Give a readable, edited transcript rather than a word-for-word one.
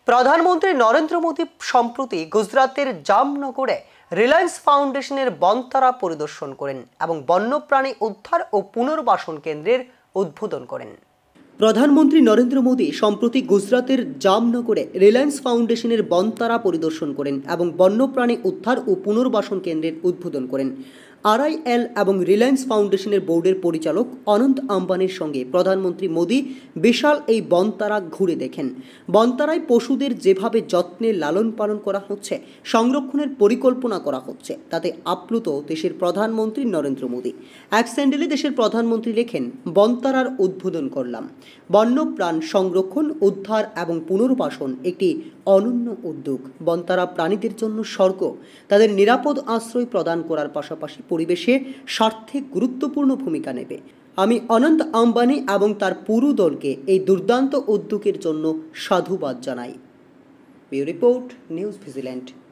প্রধানমন্ত্রী নরেন্দ্র মোদী সম্প্রতি গুজরাতের জামনগরে রিলায়েন্স ফাউন্ডেশনের বনতারা পরিদর্শন করেন এবং বন্যপ্রাণী উদ্ধার ও পুনর্বাসন কেন্দ্রের উদ্বোধন করেন। প্রধানমন্ত্রী নরেন্দ্র মোদী সম্প্রতি গুজরাতের জামনগরে রিলায়েন্স ফাউন্ডেশনের বনতারা পরিদর্শন করেন এবং বন্যপ্রাণী উদ্ধার ও পুনর্বাসন কেন্দ্রের উদ্বোধন করেন। RIL এবং রিলায়েন্স ফাউন্ডেশনের বোর্ডের পরিচালক অনন্ত আম্বানির সঙ্গে প্রধানমন্ত্রী মোদী বিশাল এই বনতারা ঘুরে দেখেন। বনতারায় পশুদের যেভাবে যত্নে লালন পালন করা হচ্ছে, সংরক্ষণের পরিকল্পনা করা হচ্ছে, তাতে আপ্লুত দেশের প্রধানমন্ত্রী নরেন্দ্র মোদী। এক স্যান্ডেলে দেশের প্রধানমন্ত্রী লেখেন, বনতারার উদ্বোধন করলাম। বন্যপ্রাণ সংরক্ষণ, উদ্ধার এবং পুনর্বাসন একটি অনন্য উদ্যোগ। বনতারা প্রাণীদের জন্য স্বর্গ। তাদের নিরাপদ আশ্রয় প্রদান করার পাশাপাশি পরিবেশে স্বার্থে গুরুত্বপূর্ণ ভূমিকা নেবে। আমি অনন্ত আম্বানি এবং তার পুরো দলকে এই দুর্দান্ত উদ্যোগের জন্য সাধুবাদ জানাই। Bureau report, news vigilante.